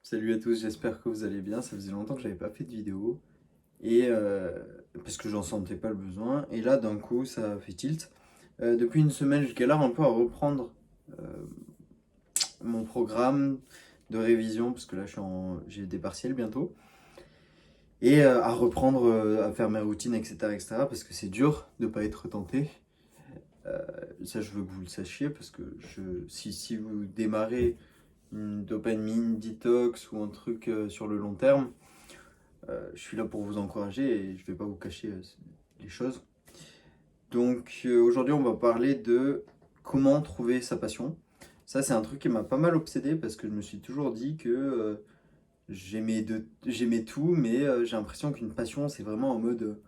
Salut à tous, j'espère que vous allez bien. Ça faisait longtemps que j'avais pas fait de vidéo et parce que j'en sentais pas le besoin. Et là, d'un coup, ça fait tilt. Depuis une semaine, je galère un peu à reprendre euh, mon programme de révision parce que là, j'ai des partiels bientôt et à reprendre à faire mes routines, etc., etc. Parce que c'est dur de pas être tenté. Euh, Ça, je veux que vous le sachiez parce que si vous démarrez une dopamine detox ou un truc sur le long terme. Je suis là pour vous encourager et je ne vais pas vous cacher les choses. Donc aujourd'hui, on va parler de comment trouver sa passion. Ça, c'est un truc qui m'a pas mal obsédé parce que je me suis toujours dit que j'aimais tout, mais j'ai l'impression qu'une passion, c'est vraiment en mode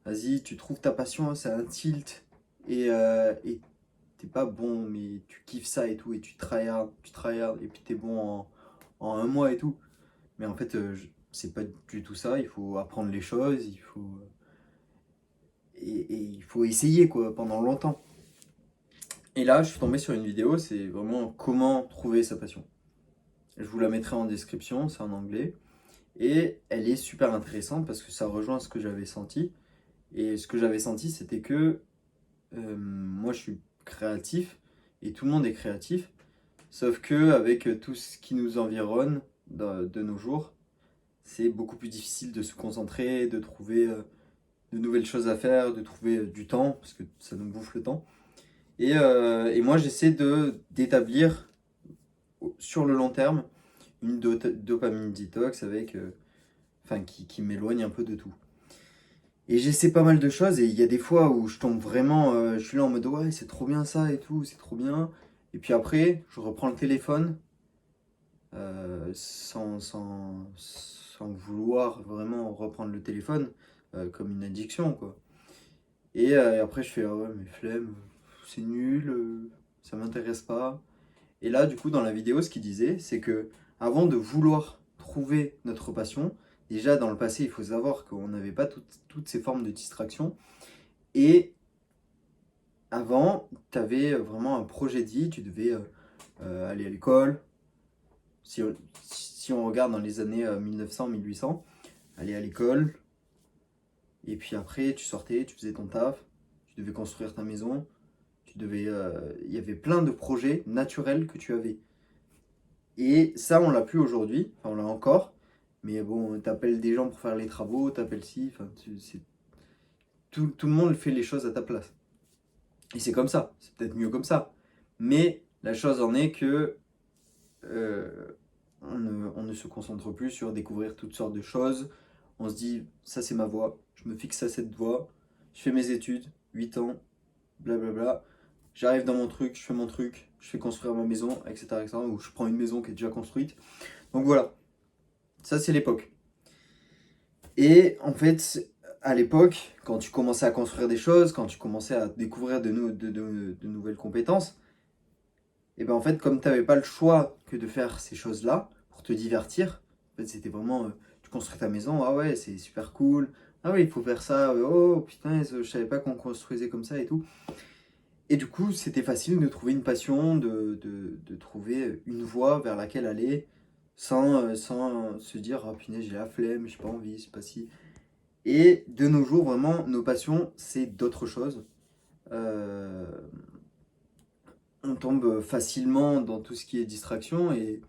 vas-y, tu trouves ta passion, c'est un tilt et t'es pas bon, mais tu kiffes ça et tout, et tu tryhard, et puis t'es bon en un mois et tout. Mais en fait, c'est pas du tout ça. Il faut apprendre les choses, et il faut essayer quoi pendant longtemps. Et là, je suis tombé sur une vidéo, c'est vraiment comment trouver sa passion. Je vous la mettrai en description, c'est en anglais. Et elle est super intéressante parce que ça rejoint ce que j'avais senti. Et ce que j'avais senti, c'était que moi, je suis créatif et tout le monde est créatif. Sauf que avec tout ce qui nous environne de nos jours, c'est beaucoup plus difficile de se concentrer, de trouver de nouvelles choses à faire, de trouver du temps, parce que ça nous bouffe le temps. Et moi, j'essaie d'établir sur le long terme une dopamine detox enfin, qui m'éloigne un peu de tout. Et j'essaie pas mal de choses, et il y a des fois où je tombe vraiment, je suis là en mode ouais, c'est trop bien ça et tout, c'est trop bien. Et puis après, je reprends le téléphone sans vouloir vraiment reprendre le téléphone comme une addiction, quoi. Et après, je fais, ah ouais, mais flemme, c'est nul, ça m'intéresse pas. Et là, du coup, dans la vidéo, ce qu'il disait, c'est que avant de vouloir trouver notre passion, déjà dans le passé, il faut savoir qu'on n'avait pas toutes ces formes de distraction. Et avant, tu avais vraiment un projet de vie, tu devais aller à l'école. Si, si on regarde dans les années 1900-1800, aller à l'école, et puis après, tu sortais, tu faisais ton taf, tu devais construire ta maison, il y avait plein de projets naturels que tu avais. Et ça, on l'a plus aujourd'hui, enfin on l'a encore, mais bon, t'appelles des gens pour faire les travaux, t'appelles ci, enfin, tout le monde fait les choses à ta place. Et c'est comme ça, c'est peut-être mieux comme ça. Mais la chose en est que euh, on ne se concentre plus sur découvrir toutes sortes de choses. On se dit, ça c'est ma voie, je me fixe à cette voie, je fais mes études, 8 ans, blablabla. J'arrive dans mon truc, je fais mon truc, je fais construire ma maison, etc., etc. Ou je prends une maison qui est déjà construite. Donc voilà, ça c'est l'époque. Et en fait, à l'époque, quand tu commençais à construire des choses, quand tu commençais à découvrir de nouvelles compétences, et ben en fait, comme tu n'avais pas le choix que de faire ces choses-là pour te divertir, en fait, c'était vraiment, tu construis ta maison, ah ouais, c'est super cool, ah ouais, il faut faire ça, oh putain, je savais pas qu'on construisait comme ça et tout. Et du coup, c'était facile de trouver une passion, de trouver une voie vers laquelle aller, sans se dire, oh punaise, j'ai la flemme, j'ai pas envie, c'est pas si. Et de nos jours, vraiment, nos passions, c'est d'autres choses. Euh, on tombe facilement dans tout ce qui est distraction et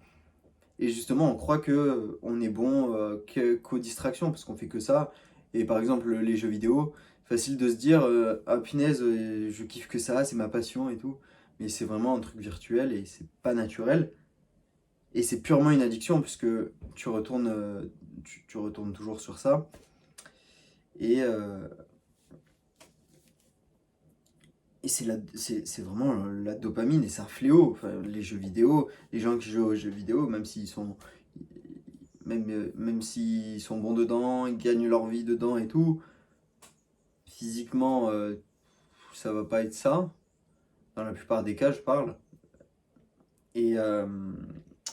justement, on croit que on est bon qu'aux distractions parce qu'on fait que ça. Et par exemple, les jeux vidéo, facile de se dire ah punaise, je kiffe que ça, c'est ma passion et tout. Mais c'est vraiment un truc virtuel et c'est pas naturel. Et c'est purement une addiction puisque tu retournes toujours sur ça. Et, euh, et c'est vraiment la dopamine et c'est un fléau. Enfin, les jeux vidéo, les gens qui jouent aux jeux vidéo, même s'ils sont bons dedans, ils gagnent leur vie dedans et tout, physiquement, ça va pas être ça. Dans la plupart des cas, je parle. Et, euh,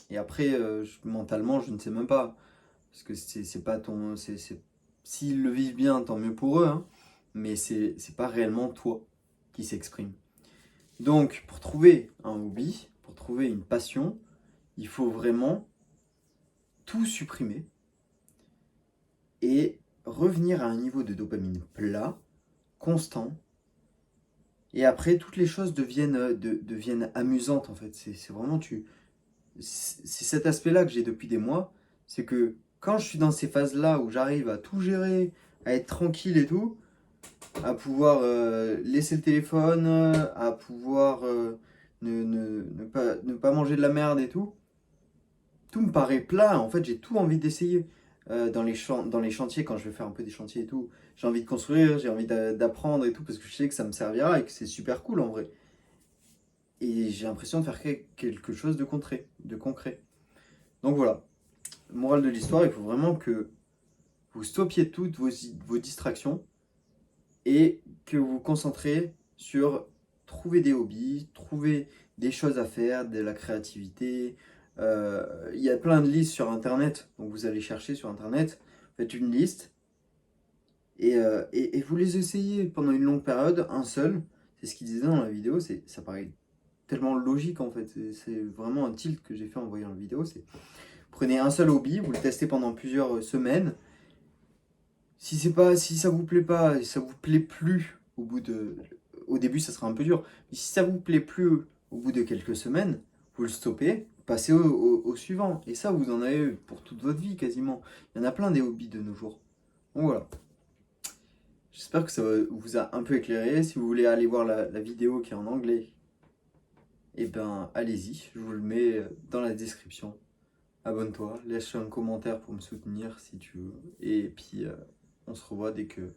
et après, mentalement, je ne sais même pas. Parce que c'est pas ton. S'ils le vivent bien, tant mieux pour eux, hein, mais c'est pas réellement toi qui s'exprime. Donc, pour trouver un hobby, pour trouver une passion, il faut vraiment tout supprimer et revenir à un niveau de dopamine plat, constant. Et après, toutes les choses deviennent amusantes en fait. C'est vraiment, c'est cet aspect-là que j'ai depuis des mois. C'est que quand je suis dans ces phases-là où j'arrive à tout gérer, à être tranquille et tout, à pouvoir laisser le téléphone, à pouvoir ne pas manger de la merde et tout me paraît plat. En fait, j'ai tout envie d'essayer. Dans les chantiers, quand je vais faire un peu des chantiers et tout, j'ai envie de construire, j'ai envie d'apprendre et tout, parce que je sais que ça me servira et que c'est super cool en vrai. Et j'ai l'impression de faire quelque chose de concret. Donc voilà, morale de l'histoire, il faut vraiment que vous stoppiez toutes vos distractions et que vous vous concentrez sur trouver des hobbies, trouver des choses à faire, de la créativité. Il y a plein de listes sur Internet, donc vous allez chercher sur Internet, faites une liste et vous les essayez pendant une longue période, un seul. C'est ce qu'il disait dans la vidéo, ça paraît tellement logique en fait. C'est vraiment un tilt que j'ai fait en voyant la vidéo. C'est prenez un seul hobby, vous le testez pendant plusieurs semaines. Si ça vous plaît pas, et ça vous plaît plus au début ça sera un peu dur, mais si ça vous plaît plus au bout de quelques semaines, vous le stoppez, passez au suivant. Et ça, vous en avez pour toute votre vie quasiment. Il y en a plein des hobbies de nos jours. Donc voilà. J'espère que ça vous a un peu éclairé. Si vous voulez aller voir la vidéo qui est en anglais, eh ben allez-y, je vous le mets dans la description. Abonne-toi, laisse un commentaire pour me soutenir si tu veux. Et puis on se revoit dès que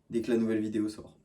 la nouvelle vidéo sort.